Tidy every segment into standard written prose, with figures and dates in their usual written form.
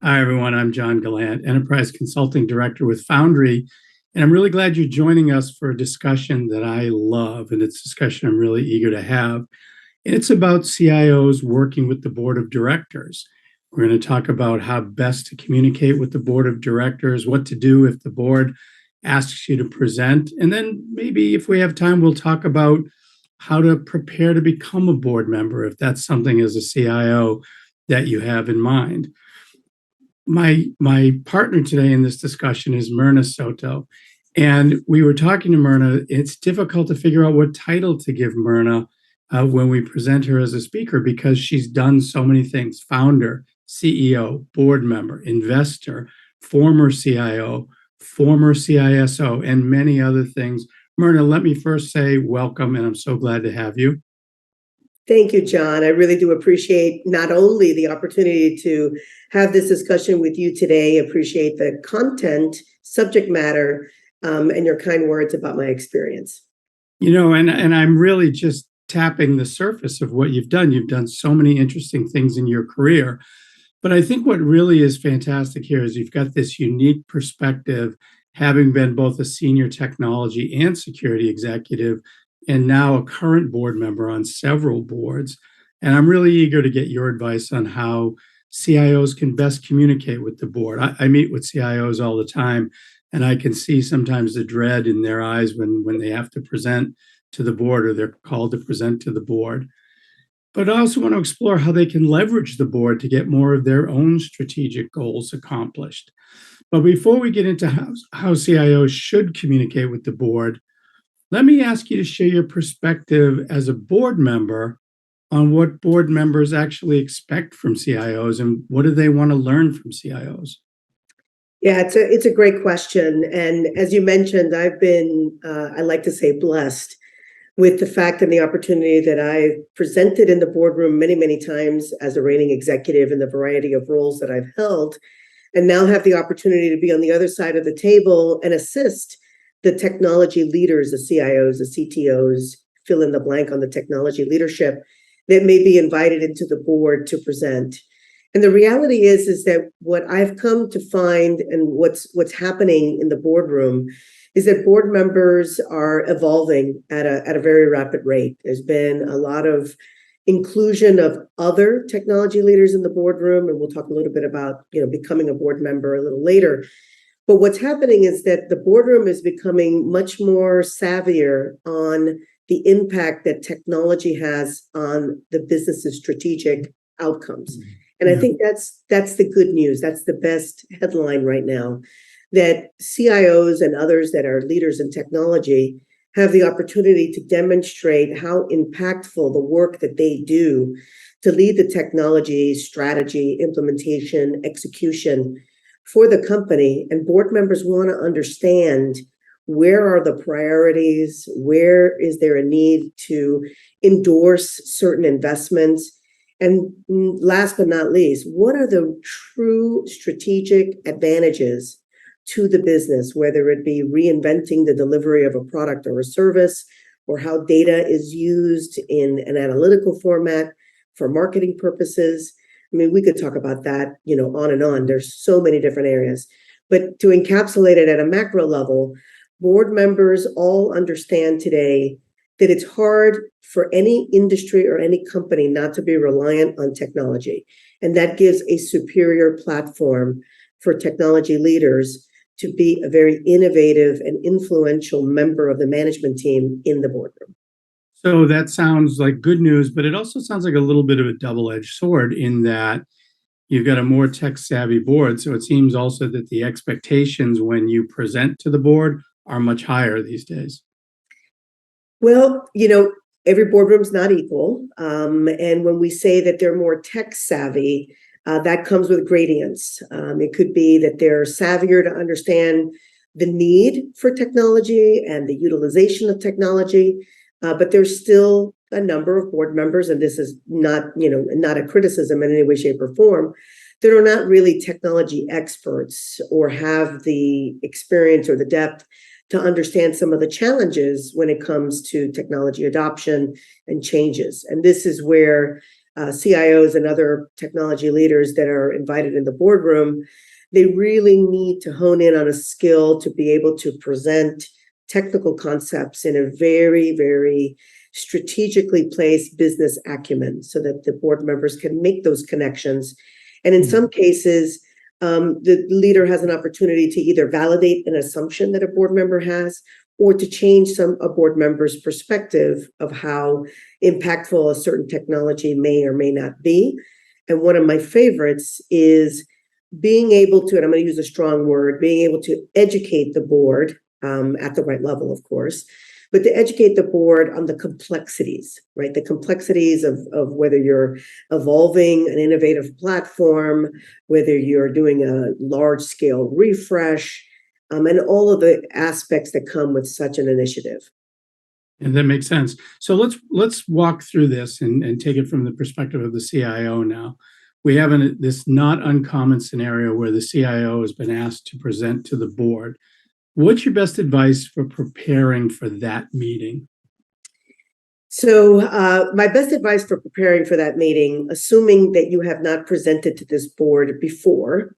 Hi, everyone. I'm John Gallant, Enterprise Consulting Director with Foundry. And I'm really glad you're joining us for a discussion that I love. And it's a discussion I'm really eager to have. And it's about CIOs working with the board of directors. We're going to talk about how best to communicate with the board of directors, what to do if the board asks you to present. And then maybe if we have time, we'll talk about how to prepare to become a board member, if that's something as a CIO that you have in mind. My partner today in this discussion is Myrna Soto. And we were talking to Myrna. It's difficult to figure out what title to give Myrna when we present her as a speaker, because she's done so many things: founder, CEO, board member, investor, former CIO, former CISO, and many other things. Myrna, let me first say welcome, and I'm so glad to have you. Thank you, John. I really do appreciate not only the opportunity to have this discussion with you today, appreciate the content, subject matter, and your kind words about my experience. And I'm really just tapping the surface of what you've done. You've done so many interesting things in your career. But I think what really is fantastic here is you've got this unique perspective, having been both a senior technology and security executive, and now a current board member on several boards. And I'm really eager to get your advice on how CIOs can best communicate with the board. I meet with CIOs all the time, and I can see sometimes the dread in their eyes when they have to present to the board or they're called to present to the board. But I also want to explore how they can leverage the board to get more of their own strategic goals accomplished. But before we get into how CIOs should communicate with the board, let me ask you to share your perspective as a board member on what board members actually expect from CIOs and what do they want to learn from CIOs? Yeah, it's a great question. And as you mentioned, I've been, I like to say, blessed with the fact and the opportunity that I presented in the boardroom many, many times as a reigning executive in the variety of roles that I've held, and now have the opportunity to be on the other side of the table and assist the technology leaders, the CIOs, the CTOs, fill in the blank on the technology leadership that may be invited into the board to present. And the reality is that what I've come to find and what's happening in the boardroom is that board members are evolving at a very rapid rate. There's been a lot of inclusion of other technology leaders in the boardroom, and we'll talk a little bit about becoming a board member a little later. But what's happening is that the boardroom is becoming much more savvier on the impact that technology has on the business's strategic outcomes. And I think that's the good news. That's the best headline right now, that CIOs and others that are leaders in technology have the opportunity to demonstrate how impactful the work that they do to lead the technology strategy, implementation, execution for the company. And board members want to understand, where are the priorities? Where is there a need to endorse certain investments? And last but not least, what are the true strategic advantages to the business, whether it be reinventing the delivery of a product or a service, or how data is used in an analytical format for marketing purposes? I mean, we could talk about that, on and on. There's so many different areas. But to encapsulate it at a macro level, board members all understand today that it's hard for any industry or any company not to be reliant on technology. And that gives a superior platform for technology leaders to be a very innovative and influential member of the management team in the boardroom. So that sounds like good news, but it also sounds like a little bit of a double-edged sword in that you've got a more tech-savvy board. So it seems also that the expectations when you present to the board are much higher these days. Well, every boardroom's not equal. And when we say that they're more tech-savvy, that comes with gradients. It could be that they're savvier to understand the need for technology and the utilization of technology. But there's still a number of board members, and this is not a criticism in any way, shape, or form, that are not really technology experts or have the experience or the depth to understand some of the challenges when it comes to technology adoption and changes. And this is where CIOs and other technology leaders that are invited in the boardroom, they really need to hone in on a skill to be able to present technical concepts in a very, very strategically placed business acumen so that the board members can make those connections. And in some cases, the leader has an opportunity to either validate an assumption that a board member has or to change a board member's perspective of how impactful a certain technology may or may not be. And one of my favorites is being able to, and I'm going to use a strong word, being able to educate the board at the right level, of course, but to educate the board on the complexities, right? The complexities of whether you're evolving an innovative platform, whether you're doing a large scale refresh, and all of the aspects that come with such an initiative. And that makes sense. So let's walk through this and take it from the perspective of the CIO now. We have this not uncommon scenario where the CIO has been asked to present to the board. What's your best advice for preparing for that meeting? So my best advice for preparing for that meeting, assuming that you have not presented to this board before,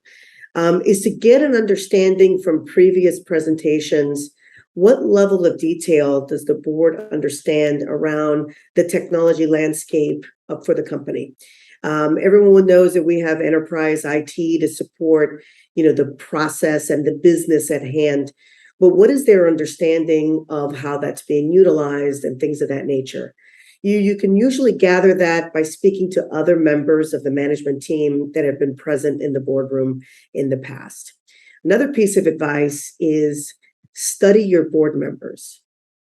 is to get an understanding from previous presentations. What level of detail does the board understand around the technology landscape for the company? Everyone knows that we have enterprise IT to support, the process and the business at hand. But what is their understanding of how that's being utilized and things of that nature? You can usually gather that by speaking to other members of the management team that have been present in the boardroom in the past. Another piece of advice is study your board members.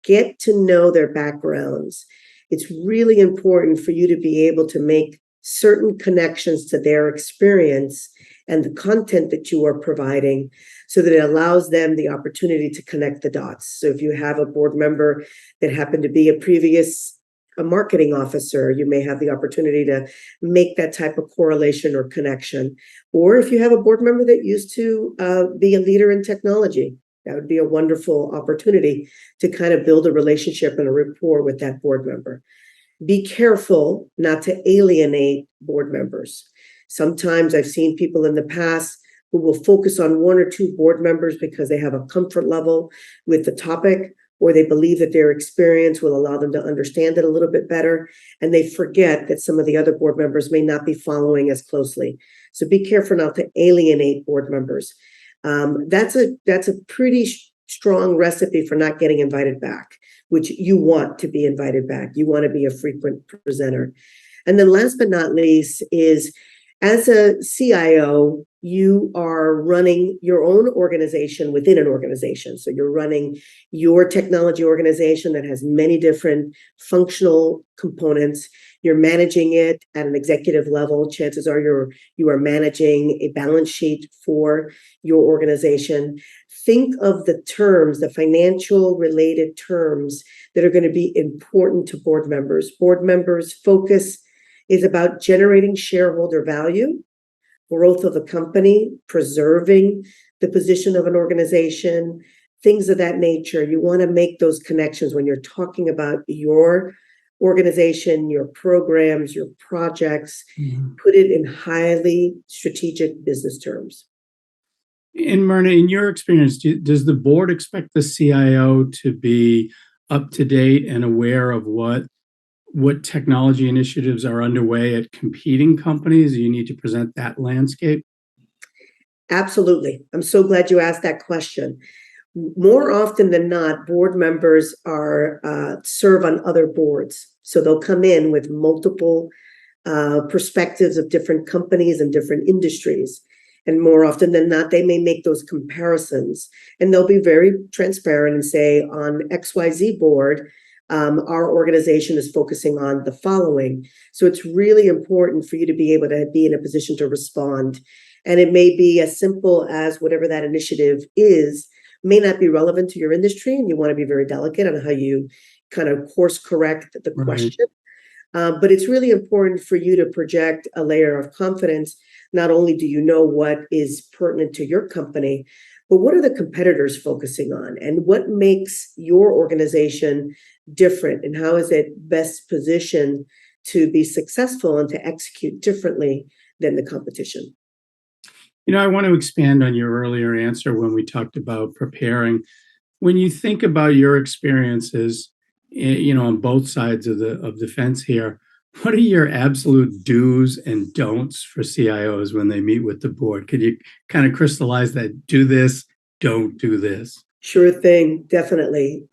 Get to know their backgrounds. It's really important for you to be able to make certain connections to their experience and the content that you are providing so that it allows them the opportunity to connect the dots. So if you have a board member that happened to be a marketing officer, you may have the opportunity to make that type of correlation or connection. Or if you have a board member that used to be a leader in technology, that would be a wonderful opportunity to kind of build a relationship and a rapport with that board member. Be careful not to alienate board members. Sometimes I've seen people in the past who will focus on one or two board members because they have a comfort level with the topic, or they believe that their experience will allow them to understand it a little bit better, and they forget that some of the other board members may not be following as closely. So be careful not to alienate board members. That's a pretty strong recipe for not getting invited back, which you want to be invited back. You want to be a frequent presenter. And then last but not least is, as a CIO, you are running your own organization within an organization. So you're running your technology organization that has many different functional components. You're managing it at an executive level. Chances are you are managing a balance sheet for your organization. Think of the terms, the financial related terms that are going to be important to board members. Board members' focus is about generating shareholder value, growth of the company, preserving the position of an organization, things of that nature. You want to make those connections when you're talking about your organization, your programs, your projects. Put it in highly strategic business terms. And Myrna, in your experience, does the board expect the CIO to be up to date and aware of what technology initiatives are underway at competing companies? You need to present that landscape? Absolutely. I'm so glad you asked that question. More often than not, board members serve on other boards. So they'll come in with multiple perspectives of different companies and different industries. And more often than not, they may make those comparisons. And they'll be very transparent and say, on XYZ board, our organization is focusing on the following. So it's really important for you to be able to be in a position to respond. And it may be as simple as whatever that initiative is, may not be relevant to your industry, and you want to be very delicate on how you kind of course correct the question. But it's really important for you to project a layer of confidence. Not only do you know what is pertinent to your company, but what are the competitors focusing on, and what makes your organization different, and how is it best positioned to be successful and to execute differently than the competition. I want to expand on your earlier answer when we talked about preparing. When you think about your experiences, on both sides of the fence here, what are your absolute do's and don'ts for CIOs when they meet with the board? Could you kind of crystallize that? Do this, don't do this. Sure thing, definitely.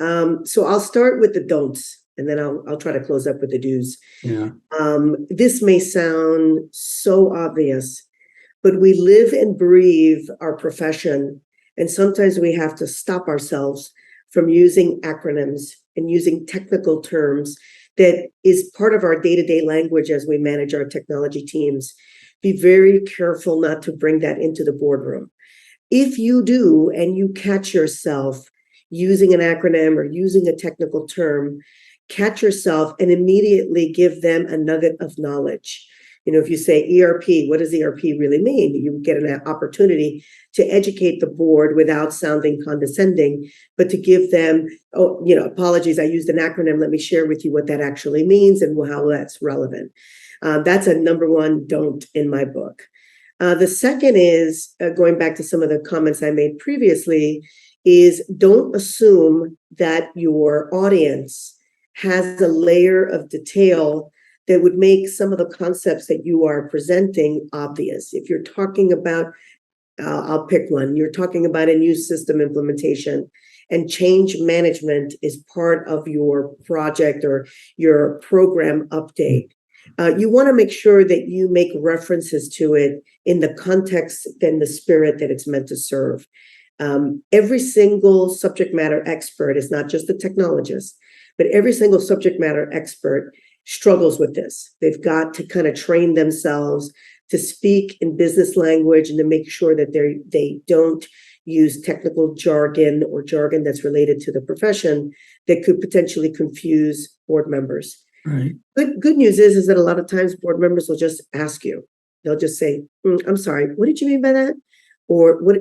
So I'll start with the don'ts, and then I'll try to close up with the do's. Yeah. This may sound so obvious, but we live and breathe our profession, and sometimes we have to stop ourselves from using acronyms and using technical terms that is part of our day-to-day language as we manage our technology teams. Be very careful not to bring that into the boardroom. If you do, and you catch yourself using an acronym or using a technical term, catch yourself and immediately give them a nugget of knowledge. If you say ERP, what does ERP really mean? You get an opportunity to educate the board without sounding condescending, but to give them, apologies, I used an acronym. Let me share with you what that actually means and how that's relevant. That's a number one don't in my book. The second is, going back to some of the comments I made previously, is don't assume that your audience has a layer of detail that would make some of the concepts that you are presenting obvious. If you're talking about, I'll pick one, you're talking about a new system implementation, and change management is part of your project or your program update. You want to make sure that you make references to it in the context and the spirit that it's meant to serve. Every single subject matter expert is not just the technologist, but every single subject matter expert struggles with this. They've got to kind of train themselves to speak in business language and to make sure that they don't use technical jargon or jargon that's related to the profession that could potentially confuse board members. Right. Good news is that a lot of times board members will just ask you. They'll just say, I'm sorry, what did you mean by that? Or what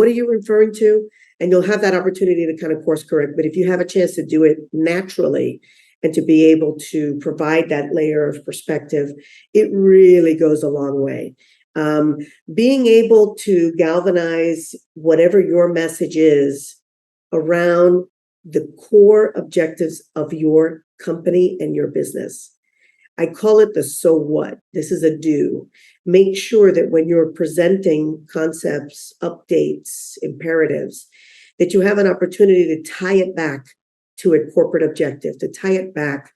are you referring to? And you'll have that opportunity to kind of course correct. But if you have a chance to do it naturally and to be able to provide that layer of perspective, it really goes a long way. Being able to galvanize whatever your message is around the core objectives of your company and your business. I call it the so what. This is a do. Make sure that when you're presenting concepts, updates, imperatives, that you have an opportunity to tie it back to a corporate objective, to tie it back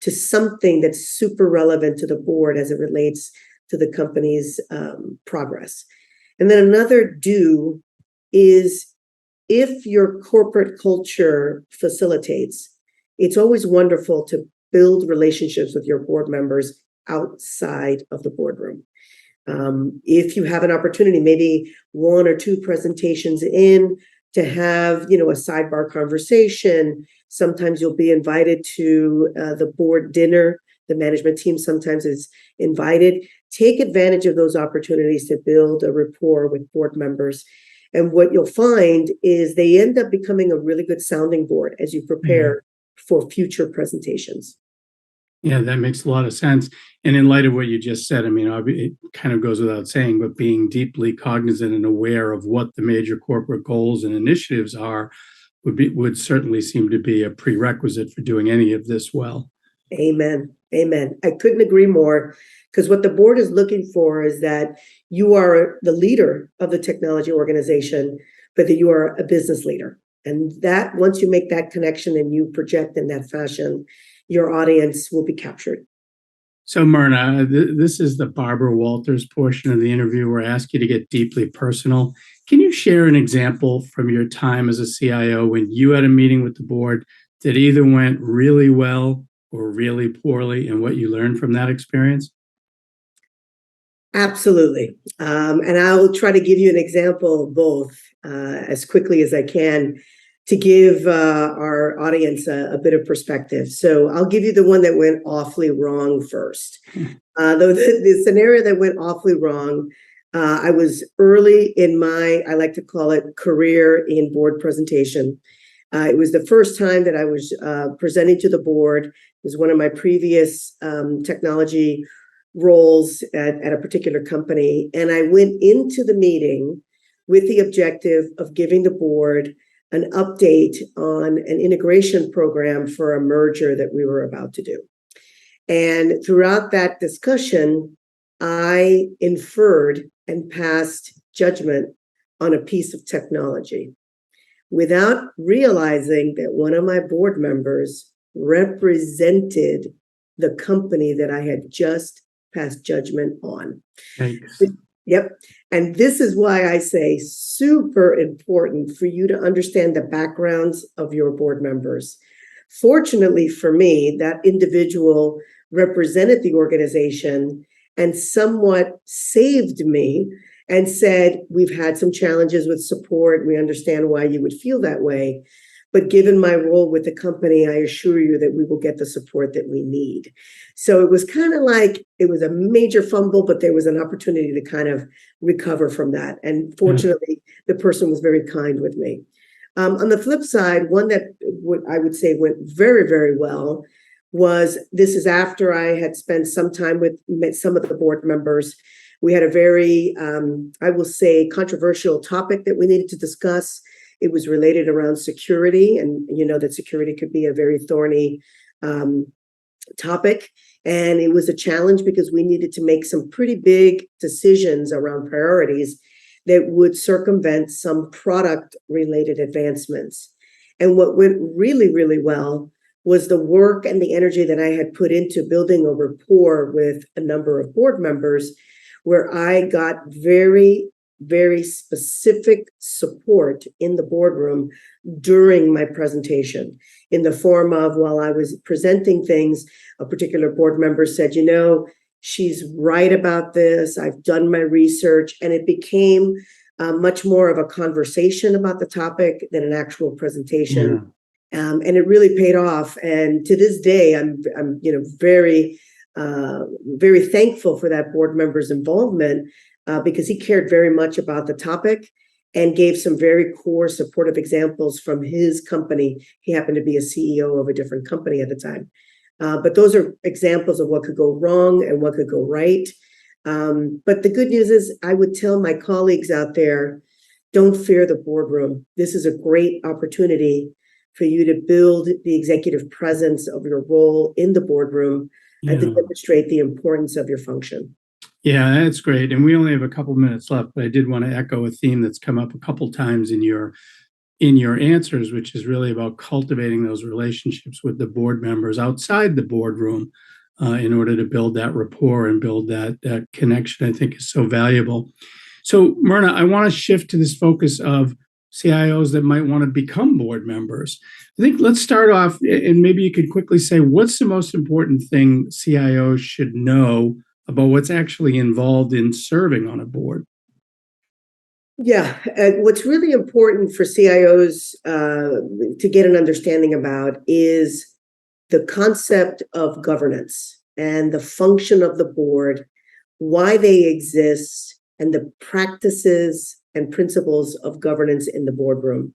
to something that's super relevant to the board as it relates to the company's progress. And then another do is, if your corporate culture facilitates, it's always wonderful to build relationships with your board members outside of the boardroom. If you have an opportunity, maybe one or two presentations in, to have, a sidebar conversation. Sometimes you'll be invited to the board dinner. The management team sometimes is invited. Take advantage of those opportunities to build a rapport with board members. And what you'll find is they end up becoming a really good sounding board as you prepare for future presentations. Yeah, that makes a lot of sense. And in light of what you just said, it kind of goes without saying, but being deeply cognizant and aware of what the major corporate goals and initiatives are would certainly seem to be a prerequisite for doing any of this well. Amen. Amen. I couldn't agree more, because what the board is looking for is that you are the leader of the technology organization, but that you are a business leader. And that once you make that connection and you project in that fashion, your audience will be captured. So Myrna, this is the Barbara Walters portion of the interview where I ask you to get deeply personal. Can you share an example from your time as a CIO when you had a meeting with the board that either went really well or really poorly, and what you learned from that experience? Absolutely. And I will try to give you an example of both as quickly as I can to give our audience a bit of perspective. So I'll give you the one that went awfully wrong first. The scenario that went awfully wrong, I was early in my, I like to call it, career in board presentation. It was the first time that I was presenting to the board. It was one of my previous technology roles at a particular company. And I went into the meeting with the objective of giving the board an update on an integration program for a merger that we were about to do. And throughout that discussion, I inferred and passed judgment on a piece of technology without realizing that one of my board members represented the company that I had just passed judgment on. Thanks. Yep. And this is why I say super important for you to understand the backgrounds of your board members. Fortunately for me, that individual represented the organization and somewhat saved me and said, we've had some challenges with support. We understand why you would feel that way. But given my role with the company, I assure you that we will get the support that we need. So it was kind of like it was a major fumble, but there was an opportunity to kind of recover from that. And fortunately, the person was very kind with me. On the flip side, one that I would say went very, very well was, this is after I had spent some time with some of the board members. We had a very, I will say, controversial topic that we needed to discuss. It was related around security, and you know that security could be a very thorny topic. And it was a challenge because we needed to make some pretty big decisions around priorities that would circumvent some product-related advancements. And what went really, really well was the work and the energy that I had put into building a rapport with a number of board members, where I got very, very specific support in the boardroom during my presentation, in the form of, while I was presenting things, a particular board member said, you know, she's right about this. I've done my research. And it became much more of a conversation about the topic than an actual presentation. Yeah. And it really paid off. And to this day, I'm very thankful for that board member's involvement, because he cared very much about the topic and gave some very core supportive examples from his company. He happened to be a CEO of a different company at the time. But those are examples of what could go wrong and what could go right. But the good news is, I would tell my colleagues out there, don't fear the boardroom. This is a great opportunity for you to build the executive presence of your role in the boardroom and to demonstrate the importance of your function. Yeah, that's great. And we only have a couple minutes left, but I did want to echo a theme that's come up a couple times in your answers, which is really about cultivating those relationships with the board members outside the boardroom in order to build that rapport and build that connection. I think is so valuable. So Myrna, I want to shift to this focus of CIOs that might want to become board members. I think let's start off, and maybe you could quickly say, what's the most important thing CIOs should know about what's actually involved in serving on a board? Yeah, what's really important for CIOs to get an understanding about is the concept of governance and the function of the board, why they exist, and the practices and principles of governance in the boardroom.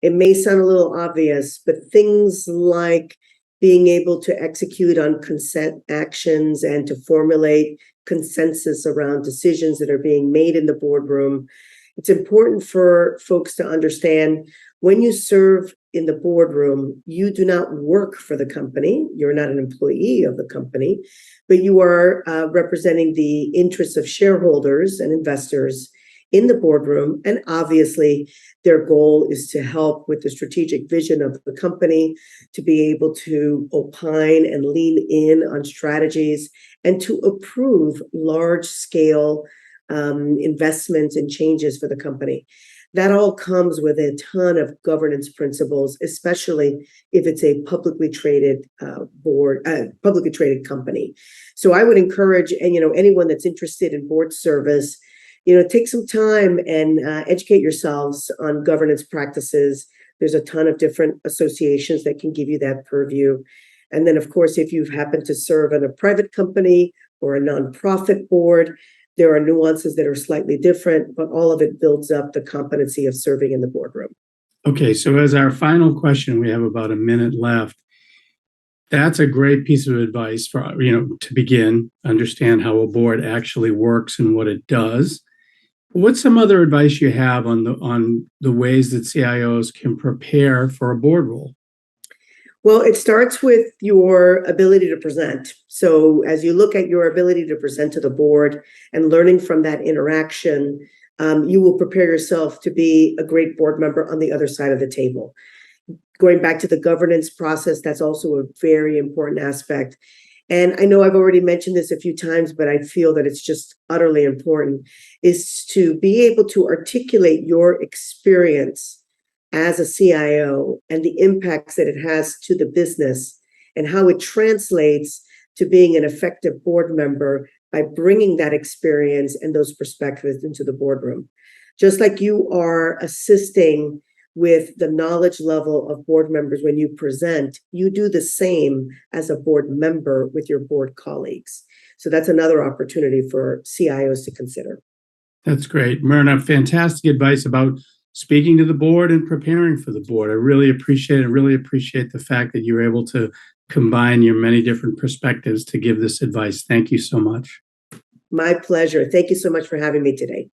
It may sound a little obvious, but things like being able to execute on consent actions and to formulate consensus around decisions that are being made in the boardroom. It's important for folks to understand, when you serve in the boardroom, you do not work for the company. You're not an employee of the company, but you are representing the interests of shareholders and investors in the boardroom. And obviously, their goal is to help with the strategic vision of the company, to be able to opine and lean in on strategies, and to approve large-scale investments and changes for the company. That all comes with a ton of governance principles, especially if it's a publicly traded publicly traded company. So I would encourage, and anyone that's interested in board service, take some time and educate yourselves on governance practices. There's a ton of different associations that can give you that purview. And then, of course, if you've happened to serve in a private company or a nonprofit board, there are nuances that are slightly different, but all of it builds up the competency of serving in the boardroom. Okay, so as our final question, we have about a minute left. That's a great piece of advice for, to begin, understand how a board actually works and what it does. What's some other advice you have on the ways that CIOs can prepare for a board role? Well, it starts with your ability to present. So as you look at your ability to present to the board and learning from that interaction, you will prepare yourself to be a great board member on the other side of the table. Going back to the governance process, that's also a very important aspect. And I know I've already mentioned this a few times, but I feel that it's just utterly important, is to be able to articulate your experience as a CIO and the impacts that it has to the business and how it translates to being an effective board member by bringing that experience and those perspectives into the boardroom. Just like you are assisting with the knowledge level of board members when you present, you do the same as a board member with your board colleagues. So that's another opportunity for CIOs to consider. That's great. Myrna, fantastic advice about speaking to the board and preparing for the board. I really appreciate the fact that you were able to combine your many different perspectives to give this advice. Thank you so much. My pleasure. Thank you so much for having me today.